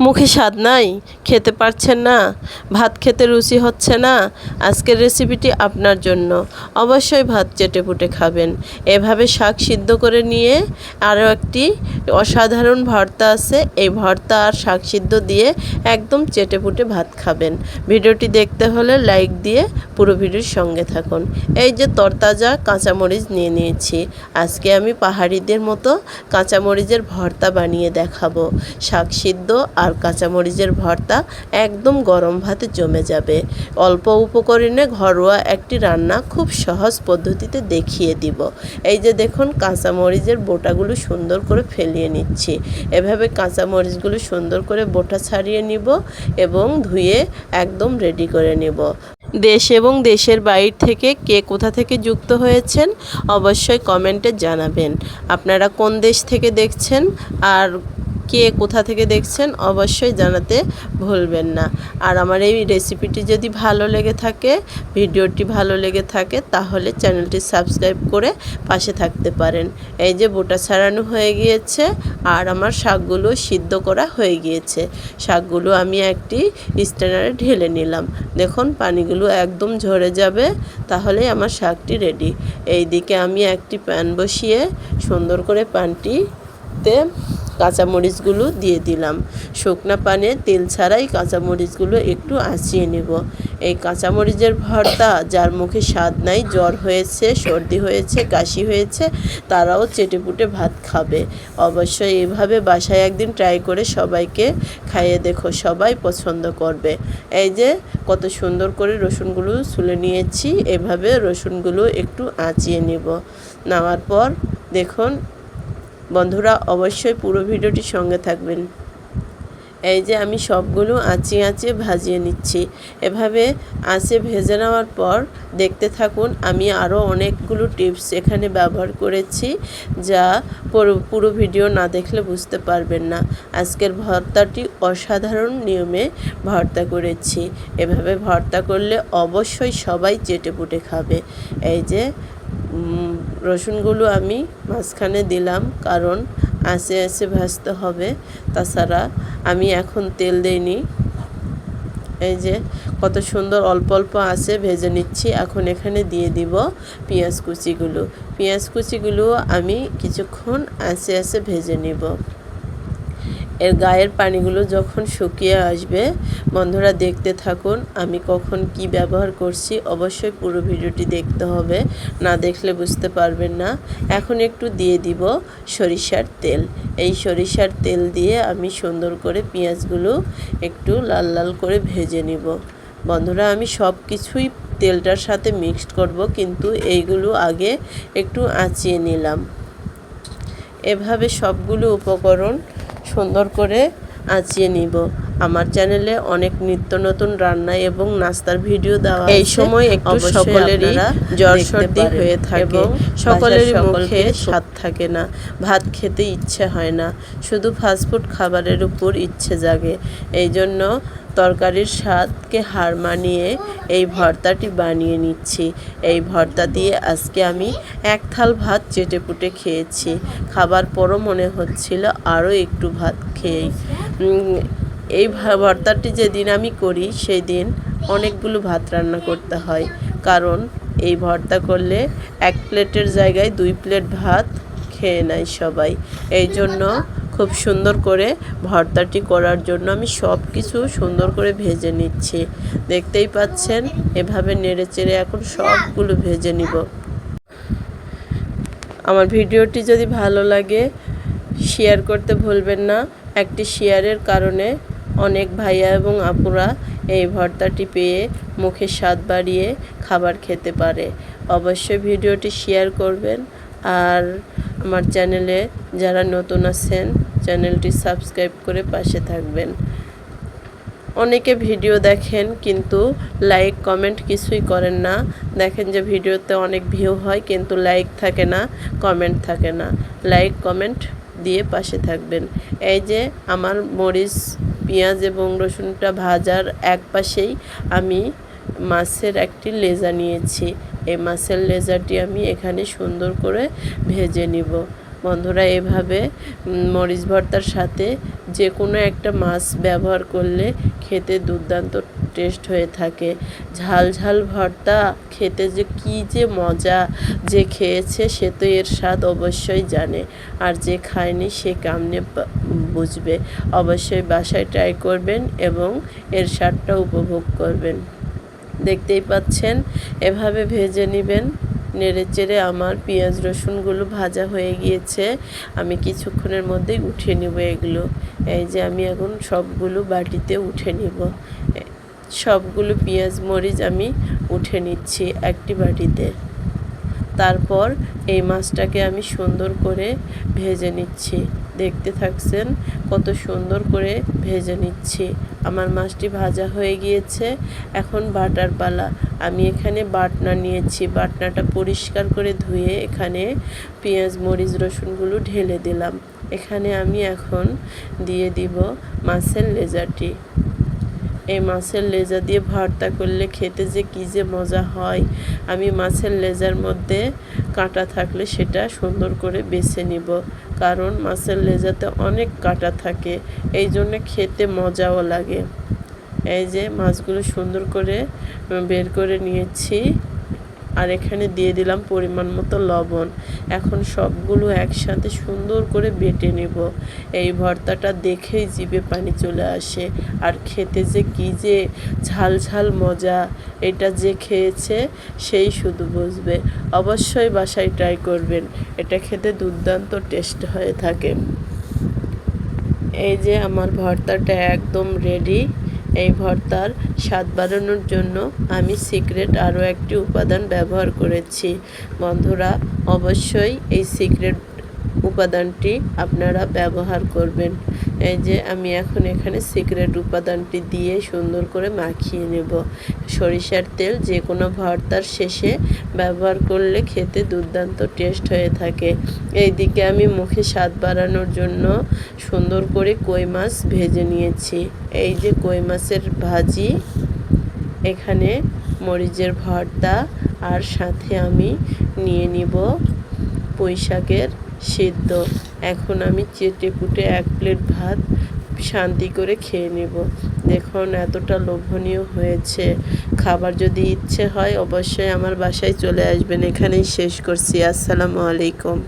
মুখে স্বাদ নাই, খেতে পারছেন না, ভাত খেতে রুচি হচ্ছে না, আজকের রেসিপিটি আপনার জন্য। অবশ্যই ভাত চেটেপুটে খাবেন। এভাবে শাক সিদ্ধ করে নিয়ে আরও একটি অসাধারণ ভর্তা আছে, এই ভর্তা আর শাক সিদ্ধ দিয়ে একদম চেটেপুটে ভাত খাবেন। ভিডিওটি দেখতে হলে লাইক দিয়ে পুরো ভিডিওর সঙ্গে থাকুন। এই যে তরতাজা কাঁচামরিচ নিয়ে নিয়েছি, আজকে আমি পাহাড়িদের মতো কাঁচামরিচের ভর্তা বানিয়ে দেখাবো। শাক সিদ্ধ আর কাঁচামরিচের ভর্তা একদম গরম ভাতে জমে যাবে। অল্প উপকরণে ঘরোয়া একটি রান্না খুব সহজ পদ্ধতিতে দেখিয়ে দিব। এই যে দেখুন, কাঁচামরিচের বোটাগুলো সুন্দর করে ফেলিয়ে নিচ্ছি। এভাবে কাঁচামরিচগুলো সুন্দর করে বোটা ছাড়িয়ে নিব এবং ধুয়ে একদম রেডি করে নেব। দেশ এবং দেশের বাইরে থেকে কে কোথা থেকে যুক্ত হয়েছেন অবশ্যই কমেন্টে জানাবেন। আপনারা কোন দেশ থেকে দেখছেন আর কে কোথা থেকে দেখছেন অবশ্যই জানাতে ভুলবেন না। আর আমার এই রেসিপিটি যদি ভালো লেগে থাকে, ভিডিওটি ভালো লেগে থাকে, তাহলে চ্যানেলটি সাবস্ক্রাইব করে পাশে থাকতে পারেন। এই যে বোটা ছাড়ানো হয়ে গিয়েছে আর আমার শাকগুলো সিদ্ধ করা হয়ে গিয়েছে। শাকগুলো আমি একটি স্ট্যান্ডারে ঢেলে নিলাম। দেখুন, পানিগুলো একদম ঝরে যাবে, তাহলেই আমার শাকটি রেডি। এই দিকে আমি একটি প্যান বসিয়ে সুন্দর করে প্যানটিতে কাঁচামরিচগুলো দিয়ে দিলাম। শুকনো পানে তেল ছাড়াই কাঁচামরিচগুলো একটু আঁচিয়ে নেব। এই কাঁচামরিচের ভর্তা যার মুখে স্বাদ নাই, জ্বর হয়েছে, সর্দি হয়েছে, কাশি হয়েছে, তারাও চেটেপুটে ভাত খাবে। অবশ্যই এভাবে বাসায় একদিন ট্রাই করে সবাইকে খাইয়ে দেখো, সবাই পছন্দ করবে। এই যে কত সুন্দর করে রসুনগুলো ছুলে নিয়েছি, এভাবে রসুনগুলো একটু আঁচিয়ে নেব। নেওয়ার পর দেখুন বন্ধুরা, অবশ্যই পুরো ভিডিওটির সঙ্গে থাকবেন। এই যে আমি সবগুলো আঁচিয়ে ভাজিয়ে নিচ্ছি। এভাবে ভেজে নেওয়ার পর দেখতে থাকুন, আমি আরও অনেকগুলো টিপস এখানে ব্যবহার করেছি, যা পুরো ভিডিও না দেখলে বুঝতে পারবেন না। আজকের ভর্তাটি অসাধারণ নিয়মে ভর্তা করেছি। এভাবে ভর্তা করলে অবশ্যই সবাই চেটেপুটে খাবে। এই যে রসুনগুলো আমি মাঝখানে দিলাম, কারণ আঁচে ভাজতে হবে, তাছাড়া আমি এখন তেল দেইনি। এই যে কত সুন্দর অল্প অল্প আঁচে ভেজে নিচ্ছি। এখন এখানে দিয়ে দিব পেঁয়াজ কুচিগুলো আমি কিছুক্ষণ আঁচে ভেজে নিব। এর গায়ের পানিগুলো যখন শুকিয়ে আসবে, বন্ধুরা দেখতে থাকুন আমি কখন কি ব্যবহার করছি। অবশ্যই পুরো ভিডিওটি দেখতে হবে, না দেখলে বুঝতে পারবেন না। এখন একটু দিয়ে দিব সরিষার তেল। এই সরিষার তেল দিয়ে আমি সুন্দর করে পেঁয়াজগুলো একটু লাল লাল করে ভেজে নিব। বন্ধুরা, আমি সব কিছুই তেলটার সাথে মিক্সড করব, কিন্তু এইগুলো আগে একটু আঁচিয়ে নিলাম। এভাবে সবগুলো উপকরণ সুন্দর করে আঁচিয়ে নিব। আমার চ্যানেলে অনেক নিত্য নতুন রান্না এবং নাস্তার ভিডিও দেওয়া আছে। এই সময় একটু সকলেরই জ্বর সর্দি হয়ে থাকে এবং সকলেরই মুখে স্বাদ থাকে না, ভাত খেতে ইচ্ছে হয় না, শুধু ফাস্টফুড খাবারের উপর ইচ্ছে জাগে। এই জন্য তরকারির স্বাদকে হার মানিয়ে এই ভর্তাটি বানিয়ে নিচ্ছি। এই ভর্তা দিয়ে আজকে আমি এক থাল ভাত চেটেপুটে খেয়েছি। খাবার পরও মনে হচ্ছিল আরও একটু ভাত খেয়েই। এই ভর্তাটি যেদিন আমি করি সেই দিন অনেকগুলো ভাত রান্না করতে হয়, কারণ এই ভর্তা করলে এক প্লেটের জায়গায় 2 প্লেট ভাত খেয়ে নেয় সবাই। এই জন্য খুব সুন্দর করে ভর্তাটি করার জন্য আমি সব কিছু সুন্দর করে ভেজে নিচ্ছি। দেখতেই পাচ্ছেন, এভাবে নেড়ে চেড়ে এখন সবগুলো ভেজে নিব। আমার ভিডিওটি যদি ভালো লাগে শেয়ার করতে ভুলবেন না। একটি শেয়ারের কারণে অনেক ভাইয়া এবং আপুরা এই ভর্তাটি পেয়ে মুখে স্বাদ বাড়িয়ে খাবার খেতে পারে। অবশ্যই ভিডিওটি শেয়ার করবেন। আর আমার চ্যানেলে যারা নতুন আছেন চ্যানেলটি সাবস্ক্রাইব করে পাশে থাকবেন। অনেকে ভিডিও দেখেন কিন্তু লাইক কমেন্ট কিছুই করেন না। দেখেন যে ভিডিওতে অনেক ভিউ হয় কিন্তু লাইক থাকে না, কমেন্ট থাকে না। লাইক কমেন্ট দিয়ে পাশে থাকবেন। এই যে আমার মরিচ, পেঁয়াজ এবং রসুনটা ভাজার এক পাশেই আমি মাছের একটি লেজা নিয়েছি। এই মাছের লেজাটি আমি এখানে সুন্দর করে ভেজে নিব। বন্ধুরা, এভাবে মরিচ ভর্তার সাথে যে কোনো একটা মাছ ব্যবহার করলে খেতে দুর্দান্ত টেস্ট হয়ে থাকে। ঝাল ঝাল ভর্তা খেতে যে কী যে মজা, যে খেয়েছে সে তো এর স্বাদ অবশ্যই জানে, আর যে খায়নি সে কেমনে বুঝবে। অবশ্যই বাসায় ট্রাই করবেন এবং এর স্বাদটা উপভোগ করবেন। দেখতেই পাচ্ছেন, এভাবে ভেজে নেবেন। নেড়েচেড়ে আমার পেঁয়াজ রসুনগুলো ভাজা হয়ে গিয়েছে। আমি কিছুক্ষণের মধ্যেই উঠিয়ে নেব এগুলো। এই যে আমি এখন সবগুলো বাটিতে উঠে নিব। সবগুলো পেঁয়াজ মরিচ আমি উঠে নিচ্ছি একটি বাটিতে। তারপর এই মাছটাকে আমি সুন্দর করে ভেজে নিচ্ছি। দেখতে থাকছেন কত সুন্দর করে ভেজে নিচ্ছি। আমার মাছটি ভাজা হয়ে গিয়েছে, এখন বাটার পালা। আমি এখানে বাটনা নিয়েছি। বাটনাটা পরিষ্কার করে ধুয়ে এখানে পেঁয়াজ মরিচ রসুনগুলো ঢেলে দিলাম। এখানে আমি এখন দিয়ে দিব মাছের লেজাটি। এই মাছের লেজা দিয়ে ভর্তা করলে খেতে যে কী যে মজা হয়। আমি মাছের লেজার মধ্যে কাঁটা থাকলে সেটা সুন্দর করে বেছে নিব, কারণ মাছের লেজাতে অনেক কাঁটা থাকে, এই জন্য খেতে মজাও লাগে। এই যে মাছগুলো সুন্দর করে বের করে নিয়েছি, আর এখানে দিয়ে দিলাম পরিমাণ মতো লবণ। এখন সবগুলো একসাথে সুন্দর করে বেটে নেব। এই ভর্তাটা দেখেই জিভে পানি চলে আসে, আর খেতে যে কী যে ঝাল ঝাল মজা, এটা যে খেয়েছে সেই শুধু বুঝবে। অবশ্যই বাসায় ট্রাই করবেন, এটা খেতে দুর্দান্ত টেস্ট হয়ে থাকে। এই যে আমার ভর্তাটা একদম রেডি। এই ভর্তার স্বাদ বাড়ানোর জন্য আমি সিক্রেট আরও একটি উপাদান ব্যবহার করেছি। বন্ধুরা, অবশ্যই এই সিক্রেট উপাদানটি আপনারা ব্যবহার করবেন। এই যে আমি এখন এখানে সিক্রেট উপাদানটি দিয়ে সুন্দর করে মাখিয়ে নেব। সরিষার তেল যে কোনো ভর্তার শেষে ব্যবহার করলে খেতে দুর্দান্ত টেস্ট হয়ে থাকে। এইদিকে আমি মুখে স্বাদ বাড়ানোর জন্য সুন্দর করে কই মাছ ভেজে নিয়েছি। এই যে কই মাছের ভাজি, এখানে মরিচের ভর্তা, আর সাথে আমি নিয়ে নিব পুঁই শাকের সিদ্ধ। এখন আমি চেটেপুটে এক প্লেট ভাত শান্তি করে খেয়ে নেব। দেখুন এতটা লোভনীয় হয়েছে। খাবার যদি ইচ্ছে হয় অবশ্যই আমার বাসায় চলে আসবেন। এখানেই শেষ করছি। আসসালামু আলাইকুম।